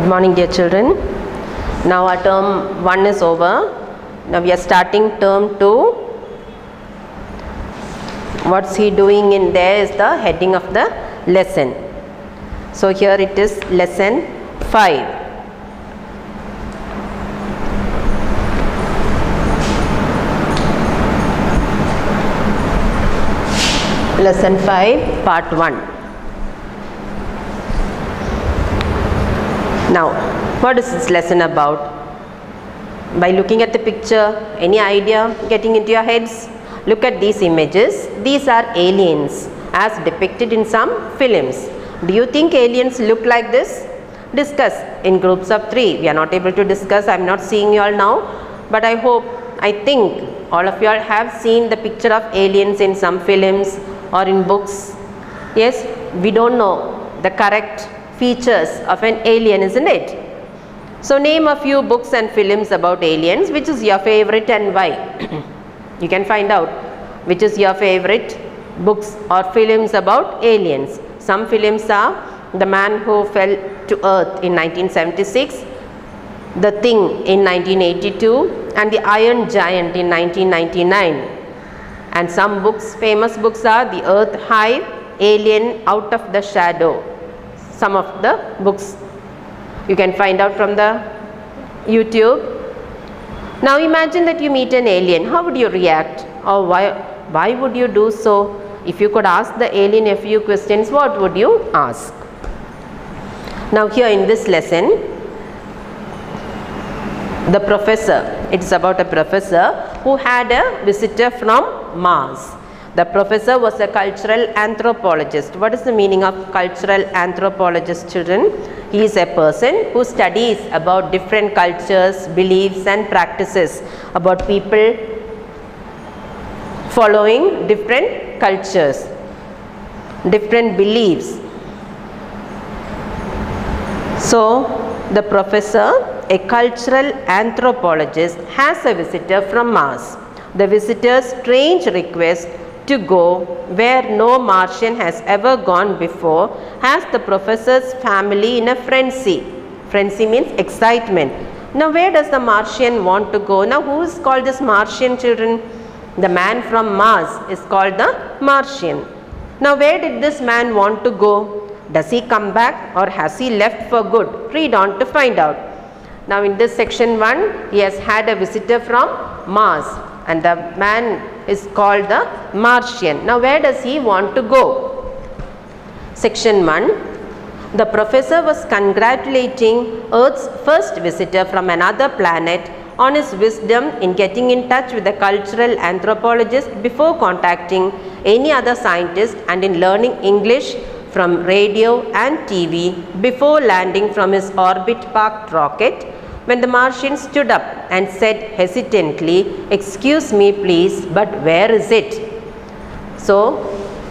Good morning, dear children. Now our term 1 is over. Now we are starting term 2. What's he doing in there is the heading of the lesson. So here it is lesson 5. Lesson 5, part 1. Now, what is this lesson about? By looking at the picture, any idea getting into your heads? Look at these images. These are aliens as depicted in some films. Do you think aliens look like this? Discuss in groups of 3. We are not able to discuss. I am not seeing you all now. But I think all of you all have seen the picture of aliens in some films or in books. Yes, we don't know the correct features of an alien, isn't it? So name a few books and films about aliens. Which is your favorite and why? You can find out which is your favorite books or films about aliens. Some films are The Man Who Fell to Earth in 1976, The Thing in 1982, and The Iron Giant in 1999. And some books, famous books are The Earth Hive, Alien Out of the Shadow. Some of the books you can find out from the YouTube. Now imagine that you meet an alien. How would you react? Or why would you do so? If you could ask the alien a few questions, what would you ask? Now here in this lesson, the professor, it's about a professor who had a visitor from Mars. The professor was a cultural anthropologist. What is the meaning of cultural anthropologist, children? He is a person who studies about different cultures, beliefs and practices, about people following different cultures, different beliefs. So, the professor, a cultural anthropologist, has a visitor from Mars. The visitor's strange request to go where no Martian has ever gone before has the professor's family in a frenzy. Frenzy means excitement. Now where does the Martian want to go? Now who is called this Martian, children? The man from Mars is called the Martian. Now where did this man want to go? Does he come back or has he left for good? Read on to find out. Now in this section 1, he has had a visitor from Mars. And the man is called the Martian. Now where does he want to go? Section 1. The professor was congratulating Earth's first visitor from another planet on his wisdom in getting in touch with the cultural anthropologist before contacting any other scientist, and in learning English from radio and TV before landing from his orbit-parked rocket. When the Martian stood up and said hesitantly, "Excuse me please, but where is it?" So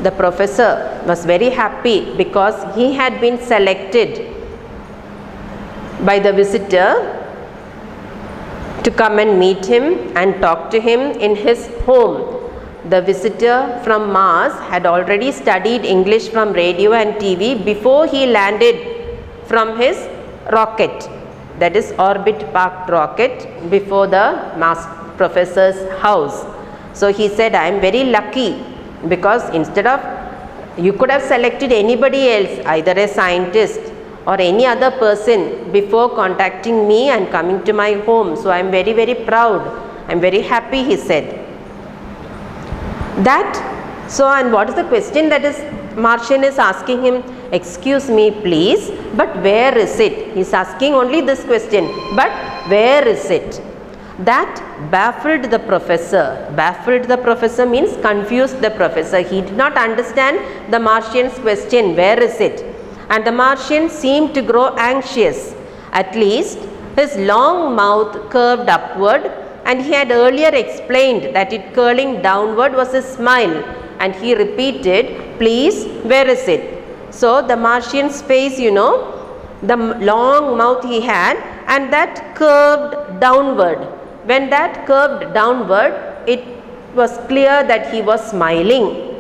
the professor was very happy because he had been selected by the visitor to come and meet him and talk to him in his home. The visitor from Mars had already studied English from radio and TV before he landed from his rocket. That is orbit-parked rocket before the professor's house. So he said, I am very lucky because instead of, you could have selected anybody else, either a scientist or any other person before contacting me and coming to my home. So I am very, very proud. I am very happy, he said. And what is the question that is Martian is asking him? Excuse me please, but where is it? He is asking only this question, but where is it? That baffled the professor. Baffled the professor means confused the professor. He did not understand the Martian's question, where is it? And the Martian seemed to grow anxious. At least his long mouth curved upward, and he had earlier explained that it curling downward was a smile, and he repeated, please, where is it? So the Martian's face, the long mouth he had, and that curved downward. When that curved downward, it was clear that he was smiling.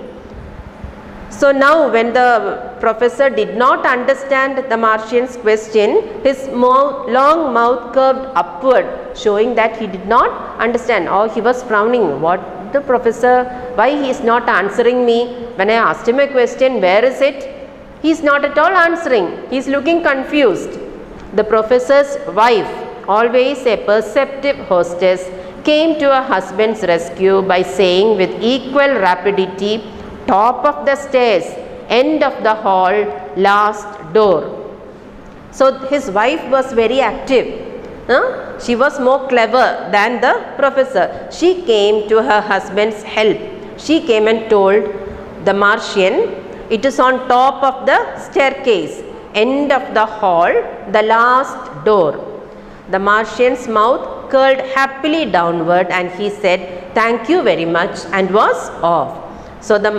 So now when the professor did not understand the Martian's question, his long mouth curved upward, showing that he did not understand, or he was frowning. What the professor, why he is not answering me? When I asked him a question, where is it? He is not at all answering. He is looking confused. The professor's wife, always a perceptive hostess, came to her husband's rescue by saying with equal rapidity, "Top of the stairs, end of the hall, last door." So his wife was very active. She was more clever than the professor. She came to her husband's help. She came and told the Martian, "It is on top of the staircase, end of the hall, the last door." The Martian's mouth curled happily downward and he said, "Thank you very much," and was off. So the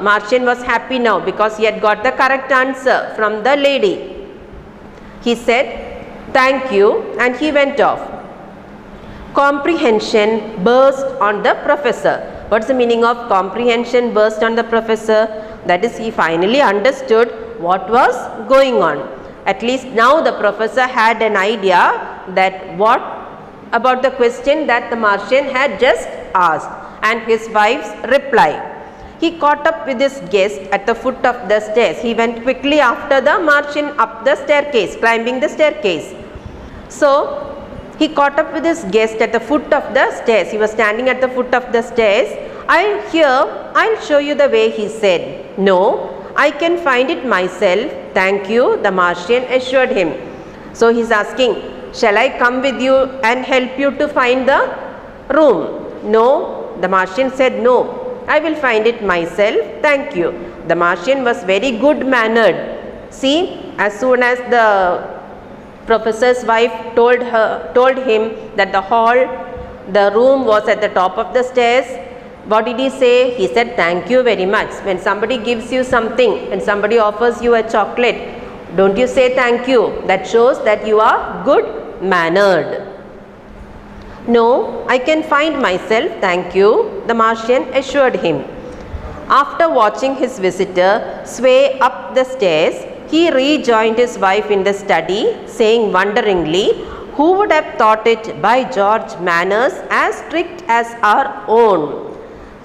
Martian was happy now because he had got the correct answer from the lady. He said, "Thank you," and he went off. Comprehension burst on the professor. What's the meaning of comprehension burst on the professor? That is, he finally understood what was going on. At least now the professor had an idea that what about the question that the Martian had just asked and his wife's reply. He caught up with his guest at the foot of the stairs. He went quickly after the Martian up the staircase, climbing the staircase. So he caught up with his guest at the foot of the stairs. He was standing at the foot of the stairs. I'll show you the way," he said. "No, I can find it myself, thank you," the Martian assured him. So he's asking, "Shall I come with you and help you to find the room?" "No," the Martian said, "no, I will find it myself, thank you." The Martian was very good mannered. See, as soon as the professor's wife told him that the room was at the top of the stairs, what did he say? He said, "Thank you very much." When somebody gives you something, when somebody offers you a chocolate, don't you say thank you? That shows that you are good mannered. "No, I can find myself, thank you," the Martian assured him. After watching his visitor sway up the stairs, he rejoined his wife in the study, saying wonderingly, "Who would have thought it, by George, manners as strict as our own."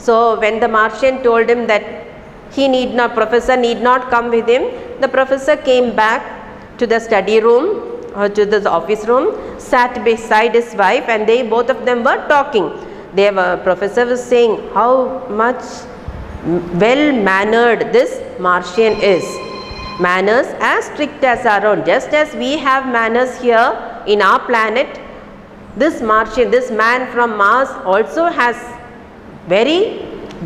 So when the Martian told him that professor need not come with him, the professor came back to the study room or to the office room, sat beside his wife, and they both of them were talking. Professor was saying how much well mannered this Martian is. Manners as strict as our own. Just as we have manners here in our planet, this Martian, this man from Mars also has very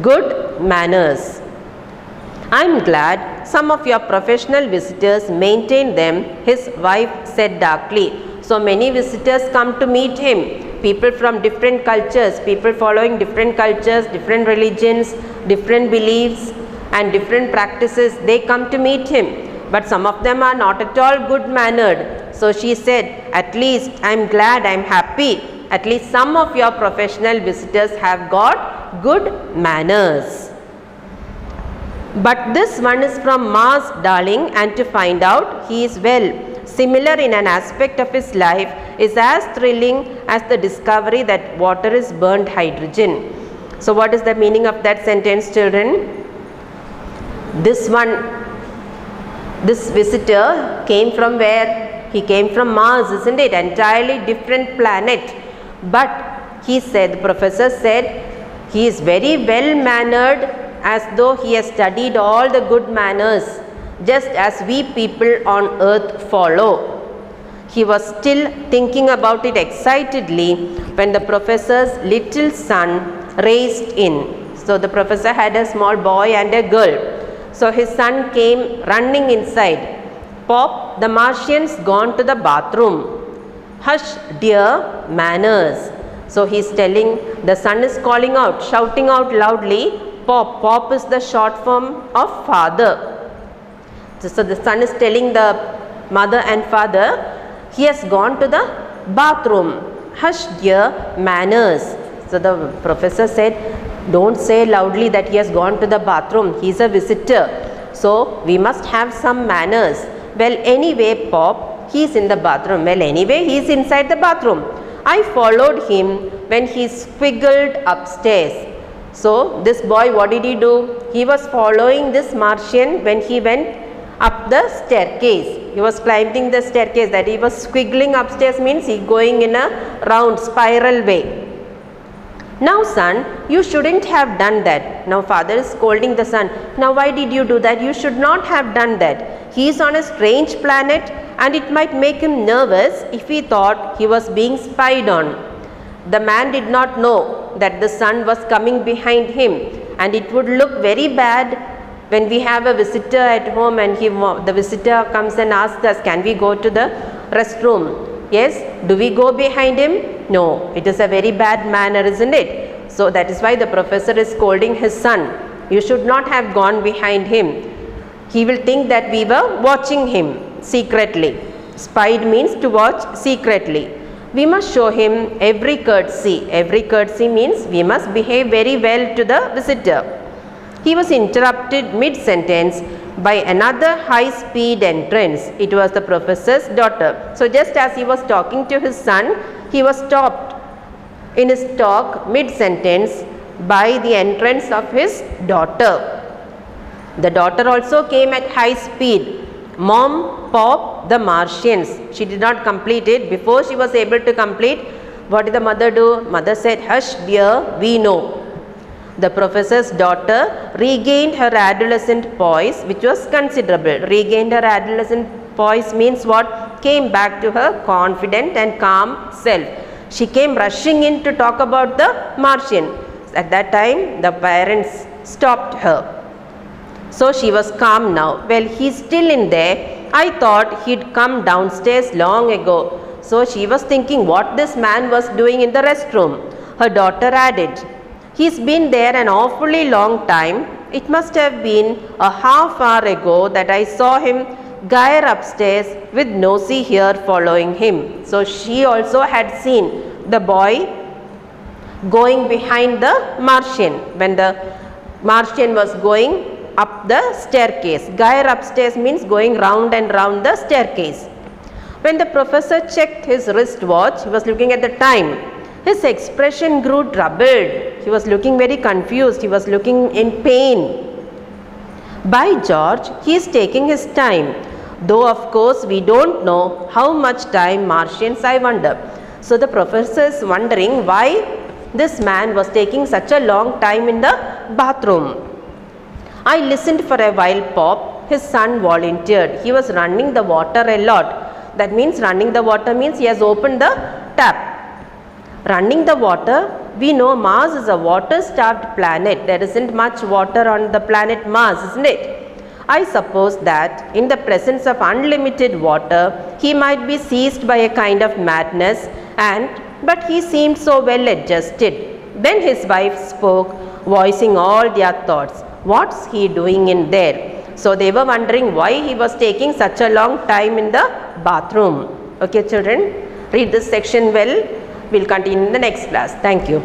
good manners. "I'm glad some of your professional visitors maintain them," his wife said darkly. So many visitors come to meet him. People from different cultures, people following different cultures, different religions, different beliefs and different practices, they come to meet him. But some of them are not at all good mannered. So she said, "At least I'm glad, I'm happy. At least some of your professional visitors have got good manners. But this one is from Mars, darling, and to find out he is well, similar in an aspect of his life, is as thrilling as the discovery that water is burnt hydrogen." So what is the meaning of that sentence, children? This visitor came from where? He came from Mars, isn't it? Entirely different planet. But he said, the professor said, he is very well mannered, as though he has studied all the good manners, just as we people on earth follow. He was still thinking about it excitedly when the professor's little son raced in. So the professor had a small boy and a girl. So his son came running inside. "Pop, the Martian's gone to the bathroom." "Hush, dear, manners." So he's telling, the son is calling out, shouting out loudly, "Pop." Pop is the short form of father. So the son is telling the mother and father, he has gone to the bathroom. "Hush, dear, manners." So the professor said, don't say loudly that he has gone to the bathroom. He is a visitor. So we must have some manners. Well, anyway, Pop, he's in the bathroom. Well, anyway, he's inside the bathroom. I followed him when he squiggled upstairs. So this boy, what did he do? He was following this Martian when he went up the staircase. He was climbing the staircase. That he was squiggling upstairs means he going in a round spiral way. Now son, you shouldn't have done that. Now father is scolding the son. Now why did you do that? You should not have done that. He is on a strange planet and it might make him nervous if he thought he was being spied on. The man did not know that the son was coming behind him, and it would look very bad when we have a visitor at home and the visitor comes and asks us, can we go to the restroom? Yes, do we go behind him? No, it is a very bad manner, isn't it? So that is why the professor is scolding his son. You should not have gone behind him. He will think that we were watching him secretly. Spied means to watch secretly. We must show him every courtesy. Every courtesy means we must behave very well to the visitor. He was interrupted mid-sentence by another high-speed entrance. It was the professor's daughter. So just as he was talking to his son, he was stopped in his talk mid-sentence by the entrance of his daughter. The daughter also came at high speed. Mom, Pop, the Martians. She did not complete it. Before she was able to complete, what did the mother do? Mother said, hush dear, we know. The professor's daughter regained her adolescent poise, which was considerable. Regained her adolescent poise means what? Came back to her confident and calm self. She came rushing in to talk about the Martian. At that time, the parents stopped her. So she was calm now. Well, he's still in there. I thought he'd come downstairs long ago. So she was thinking what this man was doing in the restroom. Her daughter added, he's been there an awfully long time. It must have been a half hour ago that I saw him gyre upstairs with Nosy here following him. So she also had seen the boy going behind the Martian when the Martian was going up the staircase. Gyre upstairs means going round and round the staircase. When the professor checked his wristwatch, he was looking at the time. His expression grew troubled. He was looking very confused. He was looking in pain. By George, he is taking his time. Though of course we don't know how much time Martians, I wonder. So the professor is wondering why this man was taking such a long time in the bathroom. I listened for a while, Pop. His son volunteered. He was running the water a lot. That means running the water means he has opened the tap. Running the water, we know Mars is a water-starved planet. There isn't much water on the planet Mars, isn't it? I suppose that in the presence of unlimited water, he might be seized by a kind of madness, but he seemed so well adjusted. Then his wife spoke, voicing all their thoughts. What's he doing in there? So they were wondering why he was taking such a long time in the bathroom. Okay children, read this section well. We'll continue in the next class. Thank you.